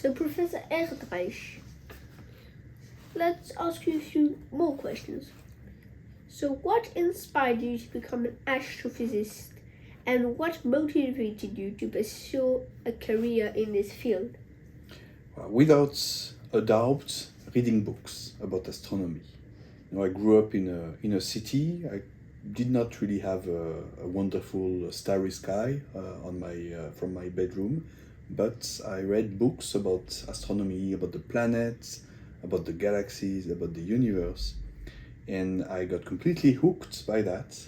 So, Professor Ehrenreich, let's ask you a few more questions. So, what inspired you to become an astrophysicist, and what motivated you to pursue a career in this field? Without a doubt, reading books about astronomy. I grew up in a city. I did not really have a wonderful starry sky from my bedroom, but I read books about astronomy, about the planets, about the galaxies, about the universe, and I got completely hooked by that.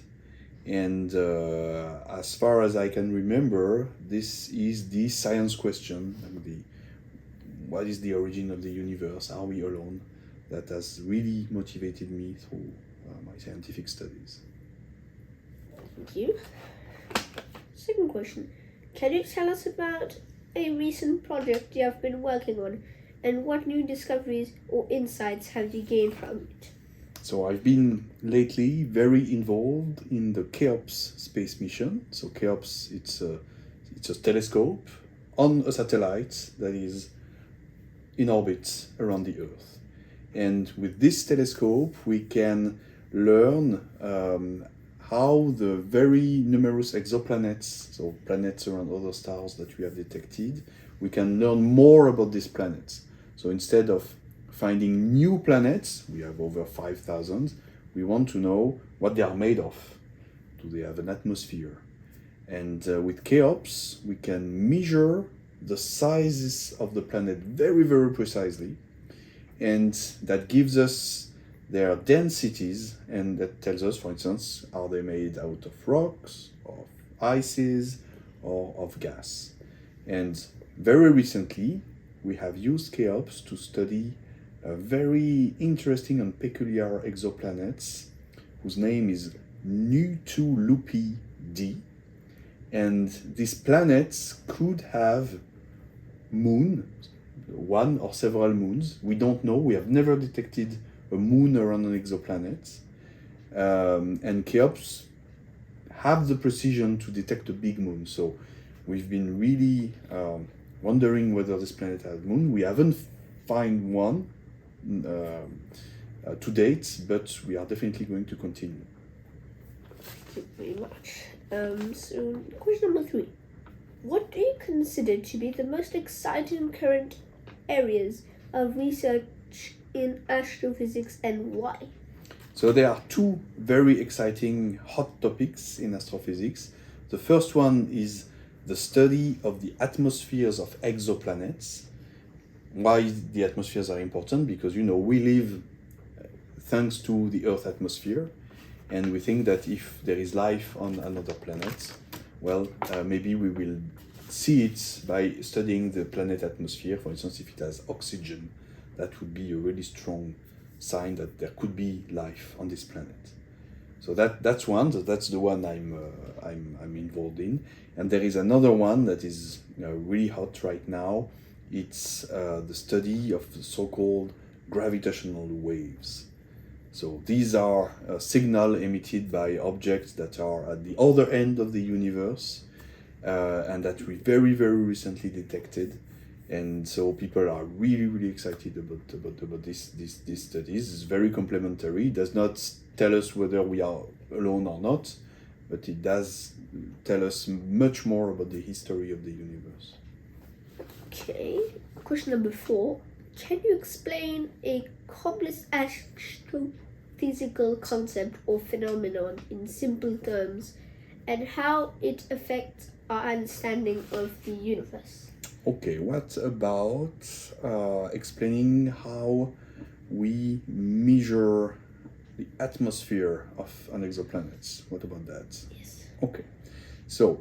And as far as I can remember, this is the science question, what is the origin of the universe? Are we alone? That has really motivated me through my scientific studies. Thank you. Second question. Can you tell us about a recent project you have been working on, and what new discoveries or insights have you gained from it? So I've been lately very involved in the Cheops space mission. So Cheops, it's a telescope on a satellite that is in orbit around the Earth. And with this telescope, we can learn how the very numerous exoplanets, so planets around other stars that we have detected, we can learn more about these planets. So instead of finding new planets, we have over 5,000, we want to know what they are made of. Do they have an atmosphere? And with Cheops, we can measure the sizes of the planet very, very precisely. And that gives us their densities, and that tells us, for instance, are they made out of rocks, of ices, or of gas. And very recently, we have used Cheops to study a very interesting and peculiar exoplanets whose name is Nu-2 d. And these planets could have moon, one or several moons. We don't know. We have never detected a moon around an exoplanet. And Cheops have the precision to detect a big moon. So we've been really wondering whether this planet has a moon. We haven't found one to date, but we are definitely going to continue. Thank you very much. So, question number 3. What do you consider to be the most exciting current areas of research in astrophysics, and why? So there are two very exciting hot topics in astrophysics. The first one is the study of the atmospheres of exoplanets. Why the atmospheres are important? Because we live thanks to the Earth atmosphere, and we think that if there is life on another planet, maybe we will see it by studying the planet atmosphere. For instance, if it has oxygen, that would be a really strong sign that there could be life on this planet. So that's one. That's the one I'm involved in. And there is another one that is really hot right now. It's the study of the so-called gravitational waves. So these are a signal emitted by objects that are at the other end of the universe, and that we very, very recently detected. And so people are really, really excited about these studies. It's very complementary. It does not tell us whether we are alone or not, but it does tell us much more about the history of the universe. Okay, question number 4. Can you explain a complex astrophysical concept or phenomenon in simple terms, and how it affects our understanding of the universe? Okay, what about explaining how we measure the atmosphere of an exoplanet? What about that? Yes. Okay, so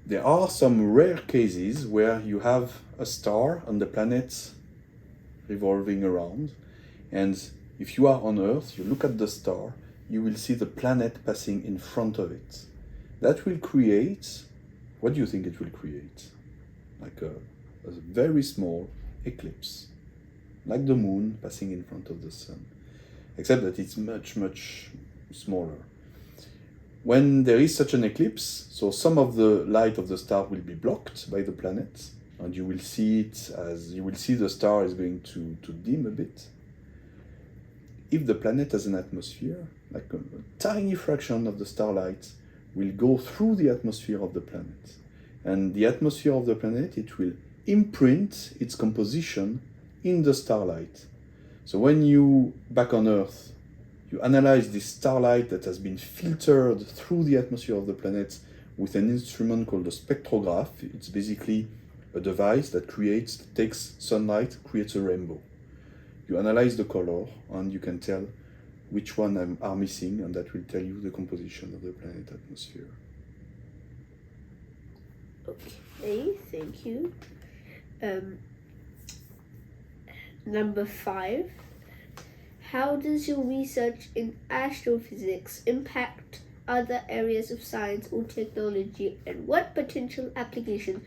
there are some rare cases where you have a star on the planet revolving around, and if you are on Earth, you look at the star, you will see the planet passing in front of it. That will create, what do you think it will create? Like a very small eclipse, like the moon passing in front of the sun, except that it's much, much smaller. When there is such an eclipse, so some of the light of the star will be blocked by the planet, and you will see it as you will see the star is going to dim a bit. If the planet has an atmosphere, like a tiny fraction of the starlight will go through the atmosphere of the planet. And the atmosphere of the planet, it will imprint its composition in the starlight. So when you, back on Earth, you analyze this starlight that has been filtered through the atmosphere of the planet with an instrument called a spectrograph. It's basically a device that takes sunlight, creates a rainbow. You analyze the color and you can tell which one are missing, and that will tell you the composition of the planet atmosphere. Okay, thank you. Number 5. How does your research in astrophysics impact other areas of science or technology, and what potential applications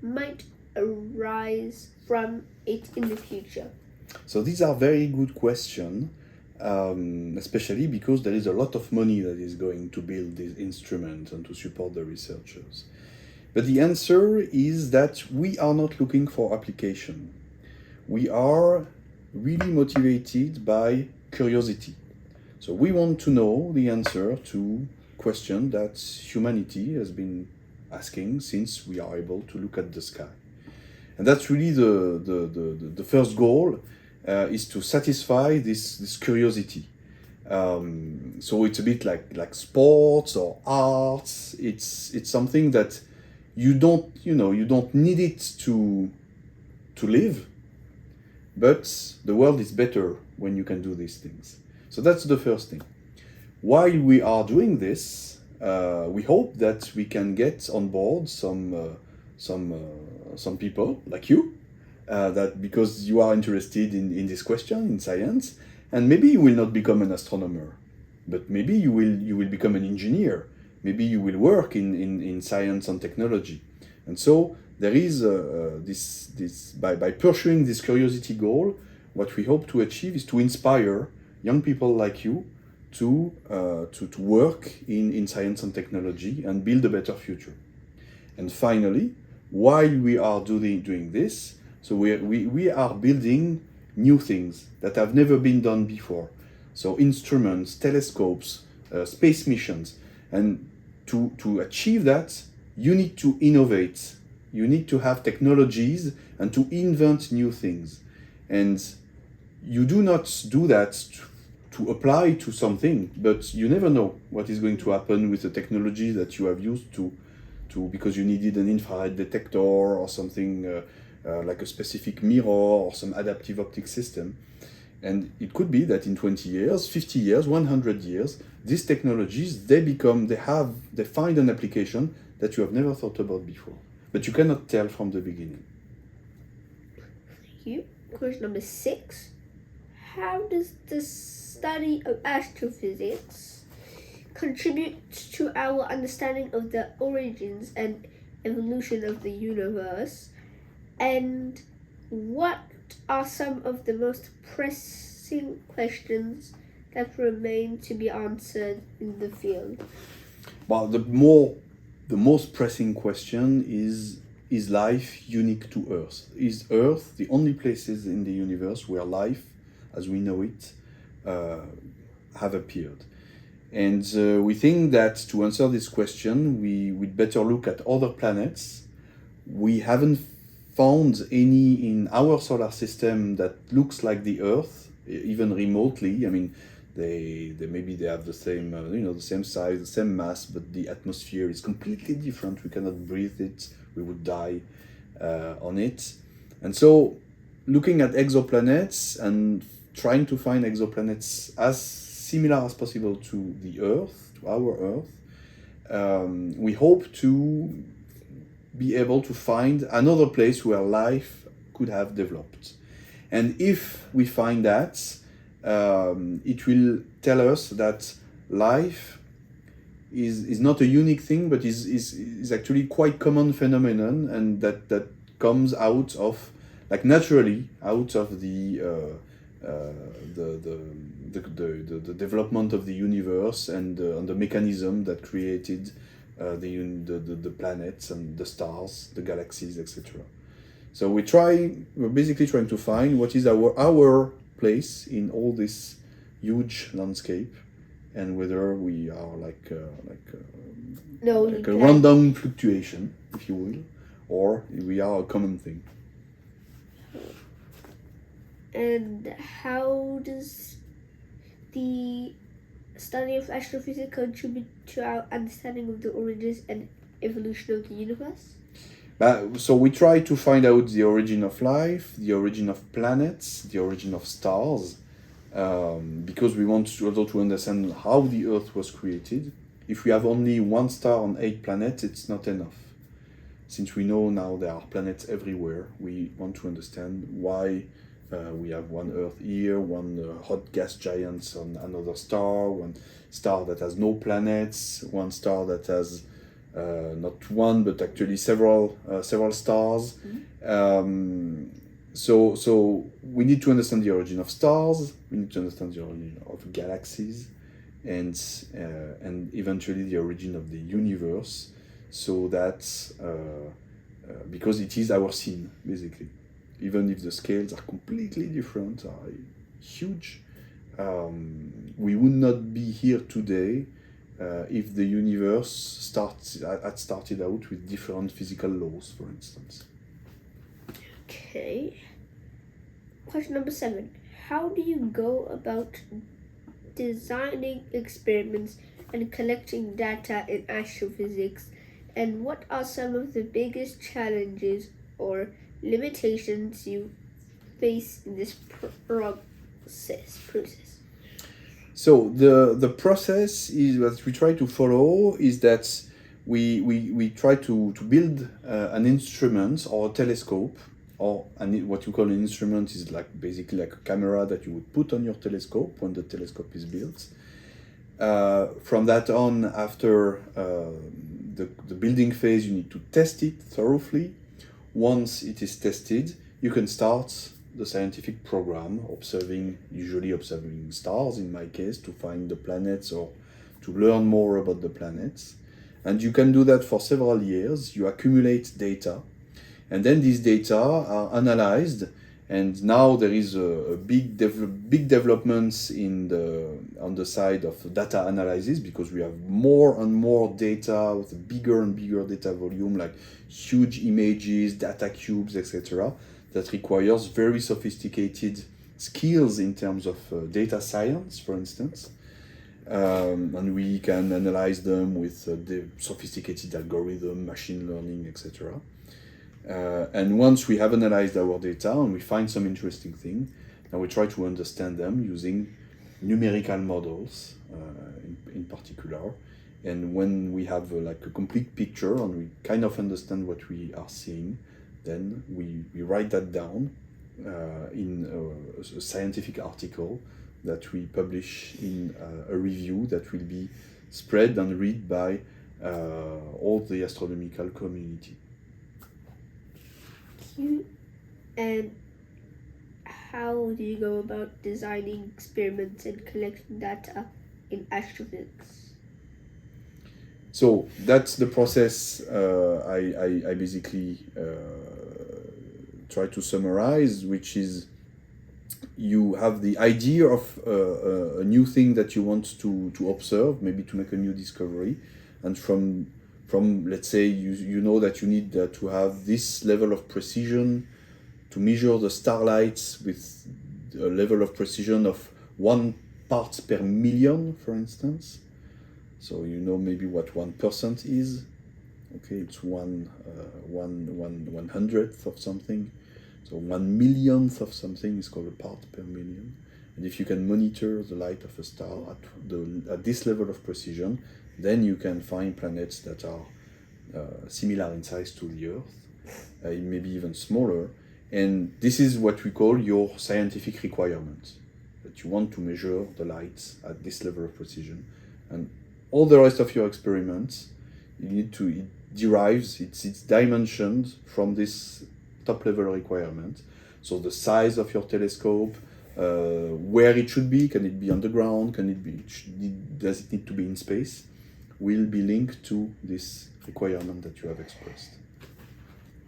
might arise from it in the future? So these are very good questions, especially because there is a lot of money that is going to build these instruments and to support the researchers. But the answer is that we are not looking for application. We are really motivated by curiosity. So we want to know the answer to question that humanity has been asking since we are able to look at the sky. And that's really the first goal, is to satisfy this curiosity. So it's a bit like sports or arts. It's something that you don't need it to live, but the world is better when you can do these things. So that's the first thing. While we are doing this, we hope that we can get on board some people like you, that because you are interested in this question, in science, and maybe you will not become an astronomer, but maybe you will become an engineer. Maybe you will work in science and technology. And so there is this by pursuing this curiosity goal, what we hope to achieve is to inspire young people like you to work in science and technology and build a better future. And finally, while we are doing this, so we are building new things that have never been done before. So instruments, telescopes, space missions. And to achieve that, you need to innovate. You need to have technologies and to invent new things. And you do not do that to apply to something, but you never know what is going to happen with the technology that you have used to because you needed an infrared detector or something like a specific mirror or some adaptive optic system. And it could be that in 20 years, 50 years, 100 years, these technologies, they find an application that you have never thought about before. But you cannot tell from the beginning. Thank you. Question number 6. How does the study of astrophysics contribute to our understanding of the origins and evolution of the universe? And what are some of the most pressing questions that remain to be answered in the field? Well, the most pressing question is life unique to Earth? Is Earth the only places in the universe where life, as we know it, have appeared? And we think that to answer this question, we'd better look at other planets. We haven't found any in our solar system that looks like the Earth, even remotely. I mean, they have the same the same size, the same mass, but the atmosphere is completely different. We cannot breathe it. We would die on it. And so, looking at exoplanets and trying to find exoplanets as similar as possible to the Earth, to our Earth, we hope to be able to find another place where life could have developed. And if we find that, it will tell us that life is not a unique thing, but is actually quite common phenomenon, and that comes out of, like, naturally out of the development of the universe and the mechanism that created the planets and the stars, the galaxies, etc. So we're basically trying to find what is our place in all this huge landscape, and whether we are like a random fluctuation, if you will, or we are a common thing. And how does the study of astrophysics contribute to our understanding of the origins and evolution of the universe? So we try to find out the origin of life, the origin of planets, the origin of stars, because we want to also to understand how the Earth was created. If we have only one star on 8 planets, it's not enough. Since we know now there are planets everywhere, we want to understand why we have one Earth here, one hot gas giant on another star, one star that has no planets, one star that has not one but actually several stars. So we need to understand the origin of stars. We need to understand the origin of galaxies, and eventually the origin of the universe. So that because it is our scene basically, even if the scales are completely different, are huge, we would not be here today if the universe had started out with different physical laws, for instance. Okay. Question number 7. How do you go about designing experiments and collecting data in astrophysics? And what are some of the biggest challenges or limitations you face in this process? So the process is what we try to follow is that we try to build an instrument or a telescope, or what you call an instrument is like basically like a camera that you would put on your telescope when the telescope is built. From that on, after the building phase, you need to test it thoroughly. Once it is tested, you can start the scientific program, usually observing stars in my case, to find the planets or to learn more about the planets. And you can do that for several years. You accumulate data, and then these data are analyzed. And now there is a big developments on the side of data analysis, because we have more and more data with a bigger and bigger data volume, like huge images, data cubes, etc. That requires very sophisticated skills in terms of data science, for instance. And we can analyze them with the sophisticated algorithm, machine learning, etc. And once we have analyzed our data and we find some interesting thing, then we try to understand them using numerical models in particular. And when we have like a complete picture and we kind of understand what we are seeing, then we write that down in a scientific article that we publish in a review that will be spread and read by all the astronomical community. And how do you go about designing experiments and collecting data in astrophysics? So that's the process I basically try to summarize, which is you have the idea of a new thing that you want to observe, maybe to make a new discovery, and from let's say you know that you need to have this level of precision to measure the starlights with a level of precision of 1 part per million, for instance. So you know maybe what 1% is. Okay, it's one hundredth of something. So 1 millionth of something is called a part per million. And if you can monitor the light of a star at this level of precision, then you can find planets that are similar in size to the Earth, maybe even smaller. And this is what we call your scientific requirement, that you want to measure the light at this level of precision. And all the rest of your experiments, it derives, it's dimensioned from this top level requirement. So the size of your telescope, where it should be, can it be on the ground, does it need to be in space, will be linked to this requirement that you have expressed.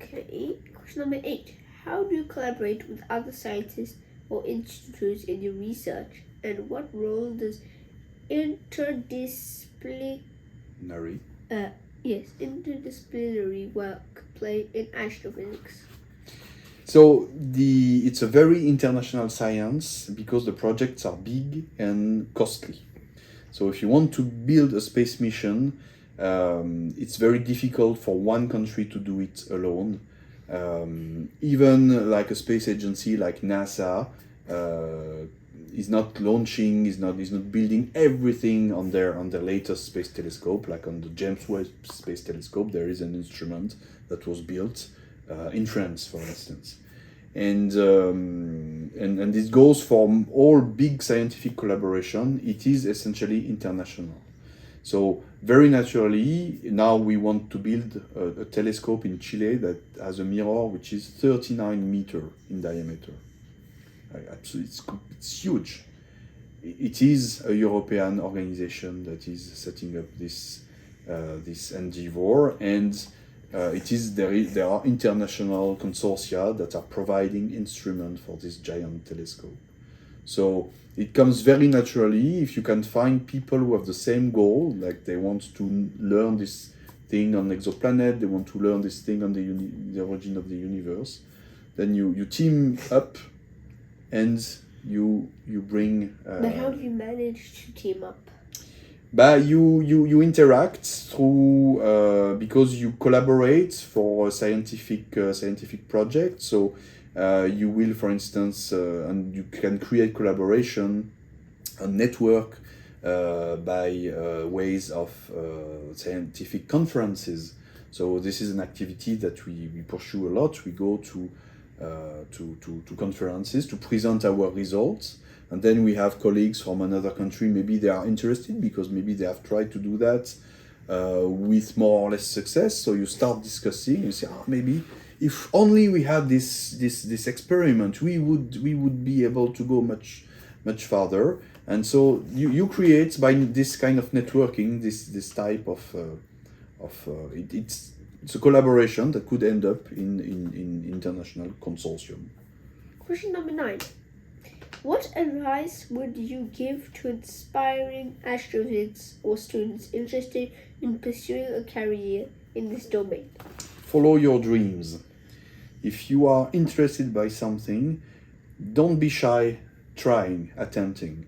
Okay, Question number 8. How do you collaborate with other scientists or institutes in your research? And what role does interdisciplinary work play in astrophysics? So it's a very international science because the projects are big and costly. So if you want to build a space mission, it's very difficult for one country to do it alone. Even like a space agency like NASA is not launching, is not building everything on their latest space telescope. Like on the James Webb Space Telescope, there is an instrument that was built in France, for instance. And this goes for all big scientific collaboration. It is essentially international. So very naturally, now we want to build a telescope in Chile that has a mirror which is 39 meters in diameter. It's huge. It is a European organization that is setting up this endeavor, and there are international consortia that are providing instruments for this giant telescope. So it comes very naturally if you can find people who have the same goal, like they want to learn this thing on exoplanet, they want to learn this thing on the origin of the universe. Then you team up and you bring. But how do you manage to team up? But you interact through because you collaborate for a scientific project. So you will, for instance, and you can create collaboration, a network by ways of scientific conferences. So this is an activity that we pursue a lot. We go to conferences to present our results. And then we have colleagues from another country, maybe they are interested because maybe they have tried to do that with more or less success. So you start discussing, you say, maybe if only we had this experiment, we would be able to go much farther. And so you create, by this kind of networking, this type of it's a collaboration that could end up in international consortium. Question number 9. What advice would you give to aspiring astrophysics or students interested in pursuing a career in this domain? Follow your dreams. If you are interested by something, don't be shy attempting.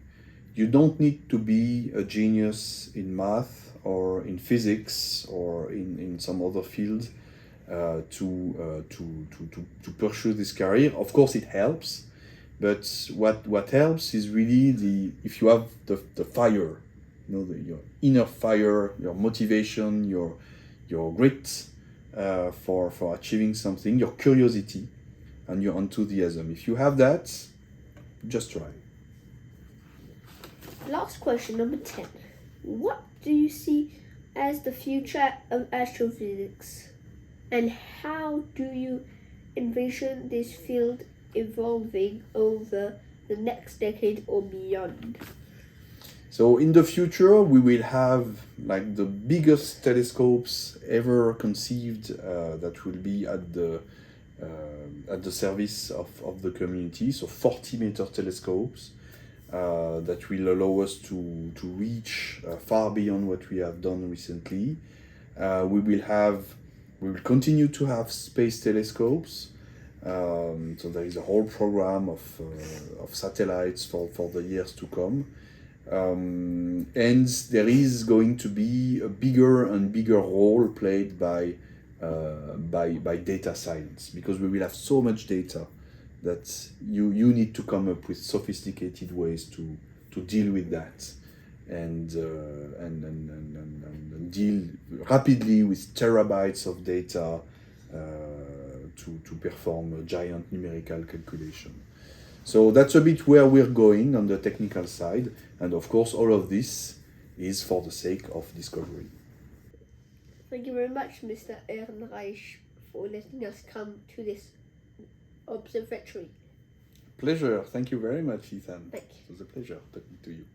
You don't need to be a genius in math or in physics or in some other field to pursue this career. Of course, it helps. But what helps is really if you have the fire, your inner fire, your motivation, your grit for achieving something, your curiosity, and your enthusiasm. If you have that, just try. Last question, number 10. What do you see as the future of astrophysics, and how do you envision this field evolving over the next decade or beyond? So in the future, we will have like the biggest telescopes ever conceived that will be at the service of the community. So 40-meter telescopes that will allow us to reach far beyond what we have done recently. We will continue to have space telescopes. So there is a whole program of satellites for the years to come. And there is going to be a bigger and bigger role played by data science, because we will have so much data that you need to come up with sophisticated ways to deal with that and deal rapidly with terabytes of data to perform a giant numerical calculation. So that's a bit where we're going on the technical side, and of course all of this is for the sake of discovery. Thank you very much, Mr. Ehrenreich, for letting us come to this observatory. Pleasure. Thank you very much, Ethan. Thank you. It was a pleasure talking to you.